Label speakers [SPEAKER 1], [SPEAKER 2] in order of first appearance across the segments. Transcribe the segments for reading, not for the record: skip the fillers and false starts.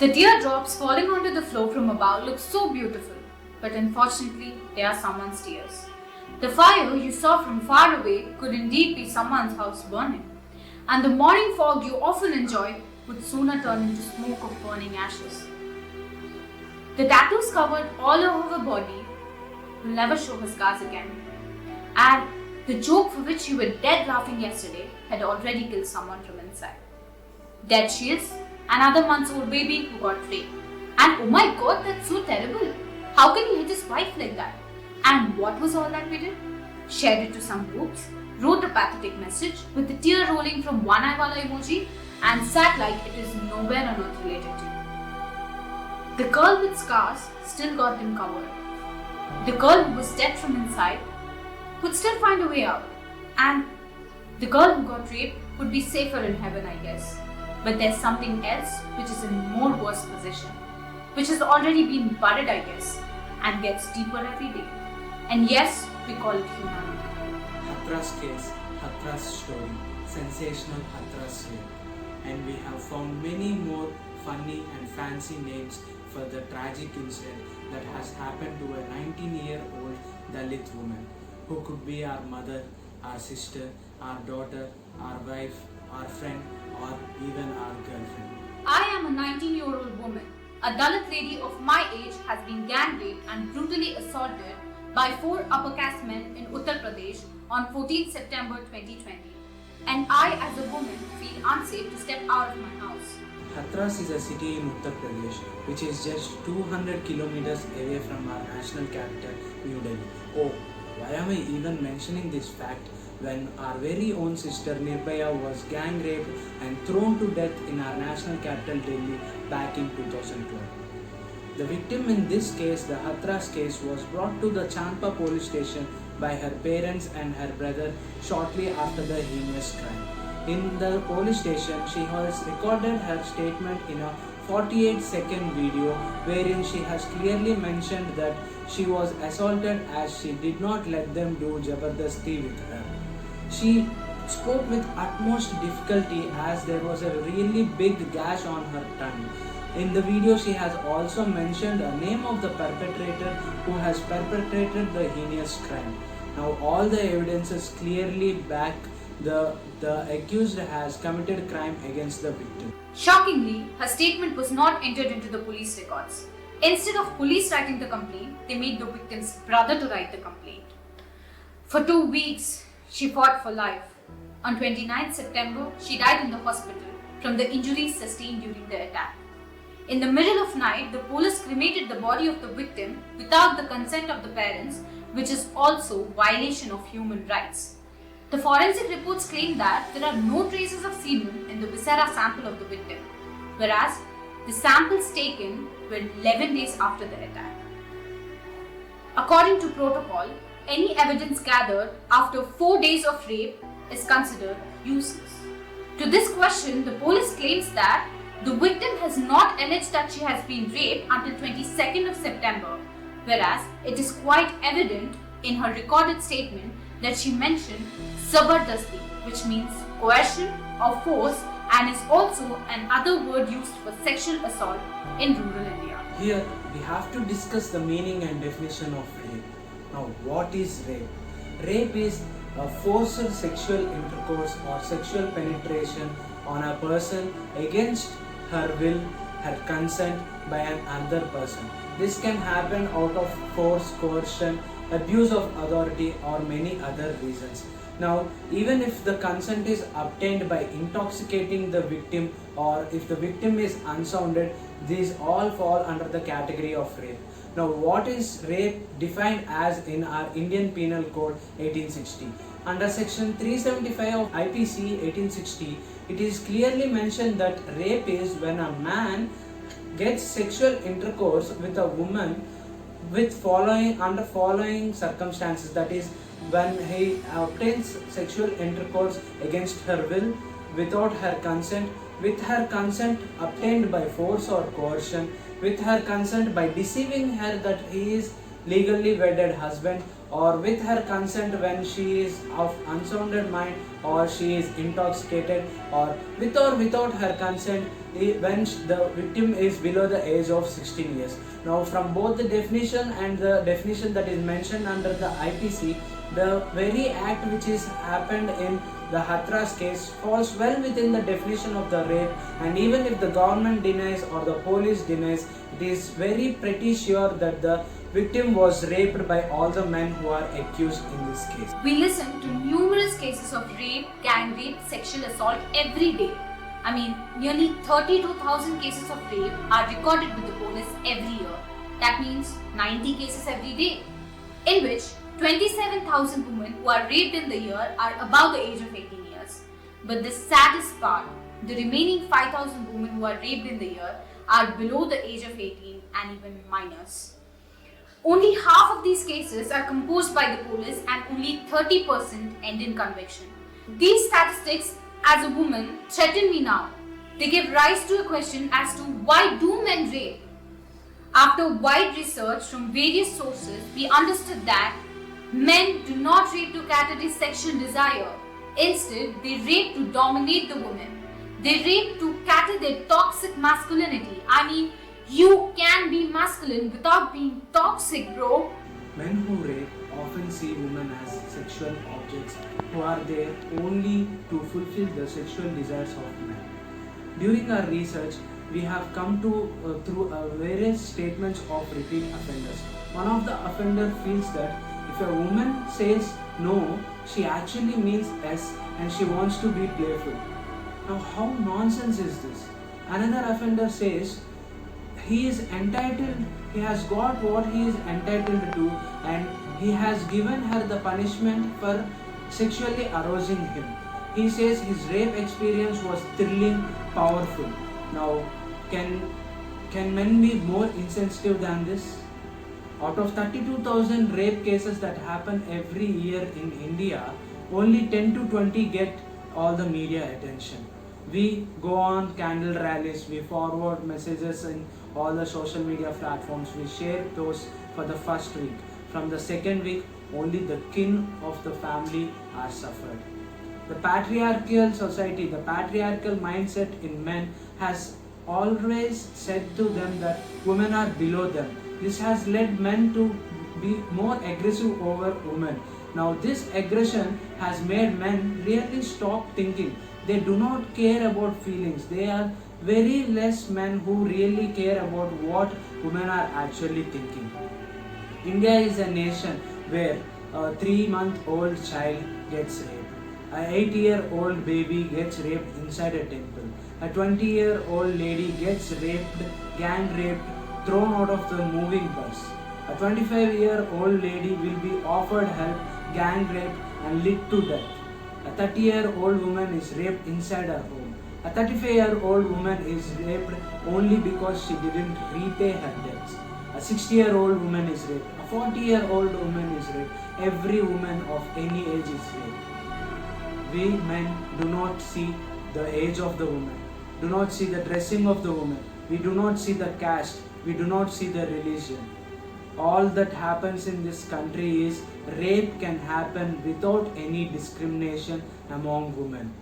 [SPEAKER 1] The teardrops falling onto the floor from above look so beautiful, but unfortunately, they are someone's tears. The fire you saw from far away could indeed be someone's house burning, and the morning fog you often enjoy would sooner turn into smoke of burning ashes. The tattoos covered all over her body will never show her scars again, and the joke for which you were dead laughing yesterday had already killed someone from inside. Dead she is, another month-old baby who got raped. And oh my god, that's so terrible. How can he hit his wife like that? And what was all that we did? Shared it to some groups, wrote a pathetic message with a tear rolling from one eyewala emoji, and sat like it is nowhere on earth related to you. The girl with scars still got them covered. The girl who was dead from inside would still find a way out. And the girl who got raped would be safer in heaven, I guess. But there's something else which is in more worse position, which has already been buried, I guess, and gets deeper every day. And yes, we call it humanity.
[SPEAKER 2] Hathras case, Hathras story, sensational Hathras rape. And we have found many more funny and fancy names for the tragic incident that has happened to a 19-year-old Dalit woman who could be our mother, our sister, our daughter, our wife, our friend, or even our girlfriend.
[SPEAKER 1] I am a 19-year-old woman. A Dalit lady of my age has been gang raped and brutally assaulted by 4 upper caste men in Uttar Pradesh on 14 September 2020. And I, as a woman, feel unsafe to step out of my house.
[SPEAKER 2] Hathras is a city in Uttar Pradesh which is just 200 kilometers away from our national capital, New Delhi. Oh, why am I even mentioning this fact when our very own sister Nirbhaya was gang raped and thrown to death in our national capital, Delhi, back in 2012. The victim in this case, the Hathras case, was brought to the Champa police station by her parents and her brother shortly after the heinous crime. In the police station, she has recorded her statement in a 48-second video wherein she has clearly mentioned that she was assaulted as she did not let them do Jabardasti with her. She spoke with utmost difficulty as there was a really big gash on her tongue. In the video, she has also mentioned the name of the perpetrator who has perpetrated the heinous crime. Now, all the evidences clearly back the accused has committed crime against the victim.
[SPEAKER 1] Shockingly, her statement was not entered into the police records. Instead of police writing the complaint, they made the victim's brother to write the complaint. For 2 weeks, she fought for life. On 29 September, she died in the hospital from the injuries sustained during the attack. In the middle of night, the police cremated the body of the victim without the consent of the parents, which is also violation of human rights. The forensic reports claim that there are no traces of semen in the viscera sample of the victim, whereas the samples taken were 11 days after the attack. According to protocol, any evidence gathered after 4 days of rape is considered useless. To this question, the police claims that the victim has not alleged that she has been raped until 22nd of September, whereas it is quite evident in her recorded statement that she mentioned Zabardasti, which means coercion or force, and is also another word used for sexual assault in rural India.
[SPEAKER 2] Here, we have to discuss the meaning and definition of rape. Now, what is rape? Rape is a forced sexual intercourse or sexual penetration on a person against her will, her consent by another person. This can happen out of force, coercion, abuse of authority, or many other reasons. Now, even if the consent is obtained by intoxicating the victim or if the victim is unsounded, these all fall under the category of rape. Now, what is rape defined as in our Indian Penal Code 1860? Under section 375 of IPC 1860, it is clearly mentioned that rape is when a man gets sexual intercourse with a woman with under following circumstances, that is when he obtains sexual intercourse against her will, without her consent, with her consent obtained by force or coercion, with her consent by deceiving her that he is legally wedded husband, or with her consent when she is of unsounded mind or she is intoxicated, or without her consent when the victim is below the age of 16 years. Now from both the definition and the definition that is mentioned under the IPC, the very act which is happened in the Hathras case falls well within the definition of the rape, and even if the government denies or the police denies, it is very pretty sure that the victim was raped by all the men who are accused in this case.
[SPEAKER 1] We listen to numerous cases of rape, gang rape, sexual assault every day. I mean, nearly 32,000 cases of rape are recorded with the police every year. That means 90 cases every day, in which 27,000 women who are raped in the year are above the age of 18 years. But the saddest part, the remaining 5,000 women who are raped in the year are below the age of 18 and even minors. Only half of these cases are composed by the police and only 30% end in conviction. These statistics, as a woman, threaten me now. They give rise to a question as to why do men rape? After wide research from various sources, we understood that men do not rape to cater their sexual desire. Instead, they rape to dominate the woman. They rape to cater their toxic masculinity. I mean, you can be masculine without being toxic, bro.
[SPEAKER 2] Men who rape often see women as sexual objects who are there only to fulfill the sexual desires of men. During our research, we have come to through various statements of repeat offenders. One of the offender feels that if a woman says no, she actually means yes and she wants to be playful. Now how nonsense is this? Another offender says he is entitled, he has got what he is entitled to, and he has given her the punishment for sexually arousing him. He says his rape experience was thrilling, powerful. Now, can men be more insensitive than this? Out of 32,000 rape cases that happen every year in India, only 10 to 20 get all the media attention. We go on candle rallies, we forward messages in all the social media platforms, we share those for the first week. From the second week, only the kin of the family are suffered. The patriarchal society, the patriarchal mindset in men has always said to them that women are below them. This has led men to be more aggressive over women. Now this aggression has made men really stop thinking. They do not care about feelings. They are very less men who really care about what women are actually thinking. India is a nation where a 3-month-old child gets raped. An 8-year-old baby gets raped inside a temple. A 20-year-old lady gets raped, gang raped, thrown out of the moving bus. A 25-year-old lady will be offered help, gang raped and lit to death. A 30-year-old woman is raped inside her home. A 35-year-old woman is raped only because she didn't repay her debts. A 60-year-old woman is raped. A 40-year-old woman is raped. Every woman of any age is raped. We men do not see the age of the woman, do not see the dressing of the woman, we do not see the caste, we do not see the religion. All that happens in this country is rape can happen without any discrimination among women.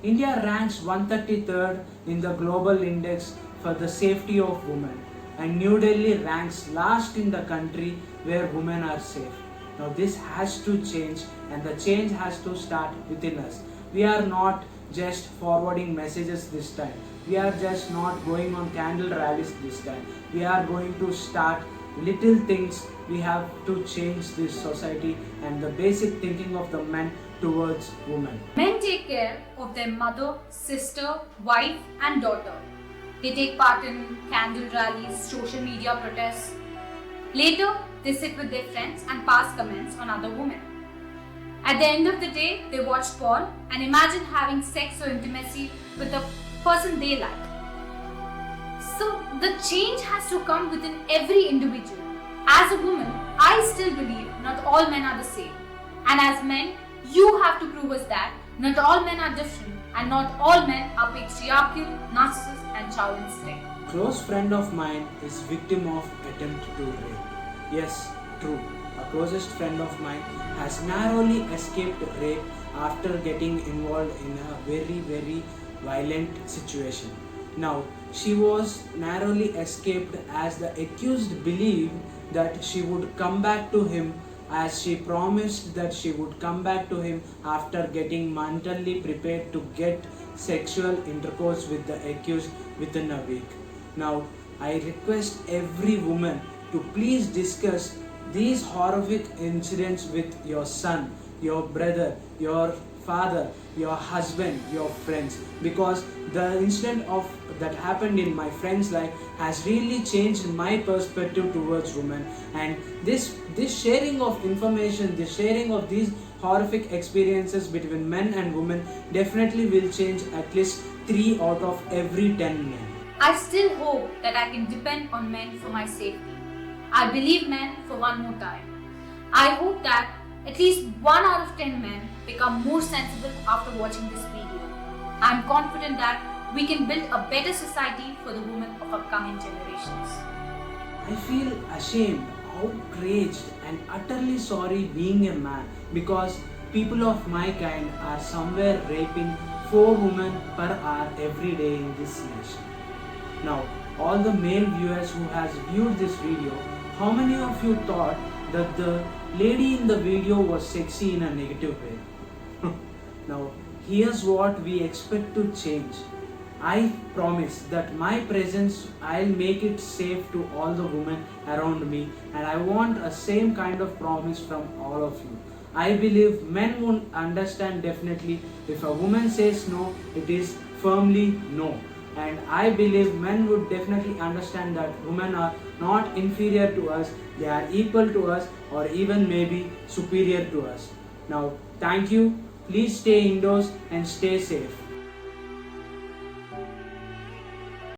[SPEAKER 2] India ranks 133rd in the global index for the safety of women, and New Delhi ranks last in the country where women are safe. Now this has to change, and the change has to start within us. We are not just forwarding messages this time. We are just not going on candle rallies this time. We are going to start little things. We have to change this society and the basic thinking of the men towards women.
[SPEAKER 1] Men take care of their mother, sister, wife and daughter. They take part in candle rallies, social media protests. Later, they sit with their friends and pass comments on other women. At the end of the day, they watch porn and imagine having sex or intimacy with a person they like. So, the change has to come within every individual. As a woman, I still believe not all men are the same. And as men, you have to prove us that not all men are different and not all men are patriarchal, narcissist and chauvinistic.
[SPEAKER 2] Close friend of mine is victim of attempt to rape. Yes, true. A closest friend of mine has narrowly escaped rape after getting involved in a very violent situation. Now, she was narrowly escaped as the accused believed that she would come back to him, as she promised that she would come back to him after getting mentally prepared to get sexual intercourse with the accused within a week. Now, I request every woman to please discuss these horrific incidents with your son, your brother, your father, your husband, your friends, because the incident of that happened in my friend's life has really changed my perspective towards women. And this sharing of information, this sharing of these horrific experiences between men and women definitely will change at least 3 out of every 10 men.
[SPEAKER 1] I still hope that I can depend on men for my safety. I believe men for one more time. I hope that at least 1 out of 10 men become more sensible after watching this video. I am confident that we can build a better society for the women of upcoming generations.
[SPEAKER 2] I feel ashamed, outraged, and utterly sorry being a man, because people of my kind are somewhere raping 4 women per hour every day in this nation. Now, all the male viewers who has viewed this video, how many of you thought that the lady in the video was sexy in a negative way? Now, here's what we expect to change. I promise that my presence, I'll make it safe to all the women around me, and I want a same kind of promise from all of you. I believe men won't understand definitely. If a woman says no, it is firmly no. And I believe men would definitely understand that women are not inferior to us, they are equal to us, or even maybe superior to us. Now, thank you. Please stay indoors and stay safe.